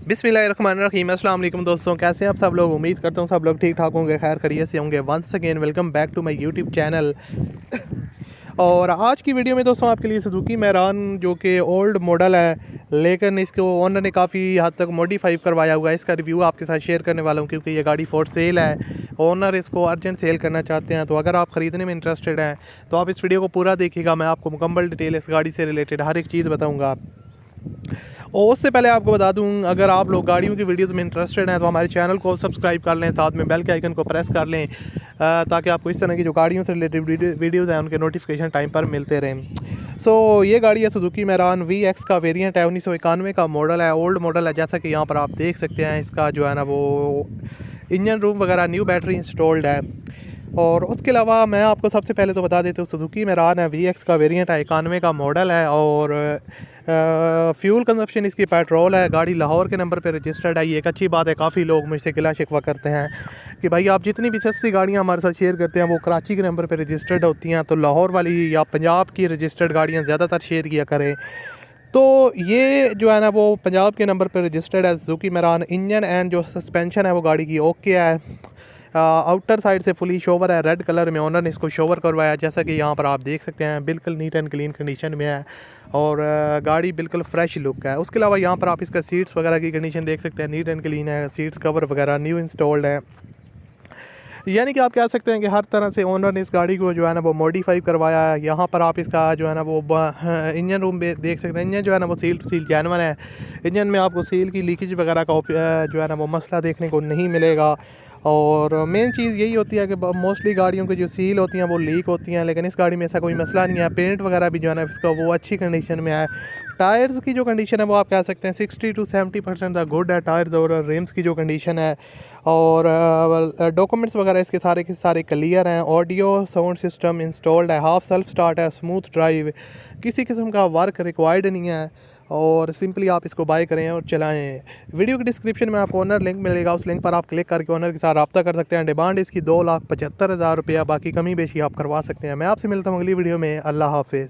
बिस्मिल्लाहिर्रहमानिर्रहीम। अस्सलाम वालेकुम दोस्तों, कैसे हैं आप सब लोग। उम्मीद करता हूँ सब लोग ठीक ठाक होंगे, खैर खैरियत से होंगे। Once again welcome back to my YouTube channel. और आज की वीडियो में दोस्तों आपके लिए सुजुकी मैरान जो कि ओल्ड मॉडल है, लेकिन इसको ओनर ने काफ़ी हद तक मॉडिफाई करवाया हुआ है। इसका रिव्यू आपके साथ शेयर करने वाला हूँ क्योंकि ये गाड़ी फॉर सेल है। ओनर इसको अर्जेंट सेल करना चाहते हैं, तो अगर आप ख़रीदने में इंटरेस्टेड हैं तो आप इस वीडियो को पूरा देखिएगा। मैं आपको मुकम्मल डिटेल इस गाड़ी से रिलेटेड हर एक चीज़ बताऊँगा। और उससे पहले आपको बता दूं, अगर आप लोग गाड़ियों की वीडियोस में इंटरेस्टेड हैं तो हमारे चैनल को सब्सक्राइब कर लें, साथ में बेल के आइकन को प्रेस कर लें ताकि आपको इस तरह की जो गाड़ियों से रिलेटेड वीडियोस हैं उनके नोटिफिकेशन टाइम पर मिलते रहें। ये गाड़ी है सुजुकी मैरान VX का वेरिएंट है, 1991 का मॉडल है, ओल्ड मॉडल है। जैसा कि यहाँ पर आप देख सकते हैं, इसका जो है ना वो इंजन रूम वगैरह न्यू बैटरी इंस्टॉल्ड है। और उसके अलावा मैं आपको सबसे पहले तो बता देता हूँ, सुजुकी मैरान है, VX का वेरिएंट है, 91 का मॉडल है। और फ्यूल कंजप्शन इसकी पेट्रोल है। गाड़ी लाहौर के नंबर पे रजिस्टर्ड है। ये एक अच्छी बात है। काफ़ी लोग मुझसे गिला शिकवा करते हैं कि भाई आप जितनी भी सस्ती गाड़ियाँ हमारे साथ शेयर करते हैं वो कराची के नंबर पे रजिस्टर्ड होती हैं, तो लाहौर वाली या पंजाब की रजिस्टर्ड गाड़ियाँ ज़्यादातर शेयर किया करें। तो ये जो है ना वो पंजाब के नंबर पर रजिस्टर्ड है सुजुकी मैरान। इंजन एंड जो सस्पेंशन है वो गाड़ी की ओके है। आउटर साइड से फुली शोवर है, रेड कलर में ओनर ने इसको शोवर करवाया, जैसा कि यहाँ पर आप देख सकते हैं। बिल्कुल नीट एंड क्लीन कंडीशन में है और गाड़ी बिल्कुल फ्रेश लुक है। उसके अलावा यहाँ पर आप इसका सीट्स वगैरह की कंडीशन देख सकते हैं, नीट एंड क्लीन है। सीट्स कवर वगैरह न्यू इंस्टॉल्ड है। यानी कि आप कह सकते हैं कि हर तरह से ओनर ने इस गाड़ी को जो है ना वो मॉडिफाई करवाया है। यहाँ पर आप इसका जो है ना वो इंजन रूम देख सकते हैं। इंजन जो है ना वो सील जेनवन है। इंजन में आपको सील की लीकेज वगैरह का जो है ना वो मसला देखने को नहीं मिलेगा। और मेन चीज़ यही होती है कि मोस्टली गाड़ियों की जो सील होती हैं वो लीक होती हैं, लेकिन इस गाड़ी में ऐसा कोई मसला नहीं है। पेंट वगैरह भी जो है ना इसका वो अच्छी कंडीशन में है। टायर्स की जो कंडीशन है वो आप कह सकते हैं 60 to 70% द गुड है टायर्स। और रिम्स की जो कंडीशन है और डॉक्यूमेंट्स वगैरह इसके सारे के सारे क्लियर हैं। ऑडियो साउंड सिस्टम इंस्टॉल्ड है, हाफ सेल्फ स्टार्ट है, स्मूथ ड्राइव, किसी किस्म का वर्क रिक्वायर्ड नहीं है। और सिंपली आप इसको बाय करें और चलाएं। वीडियो के डिस्क्रिप्शन में आपको ओनर लिंक मिलेगा, उस लिंक पर आप क्लिक करके ओनर के साथ रब्ता कर सकते हैं। डिमांड इसकी 2,75,000 रुपया, बाकी कमी बेशी आप करवा सकते हैं। मैं आपसे मिलता हूँ अगली वीडियो में। अल्लाह हाफिज़।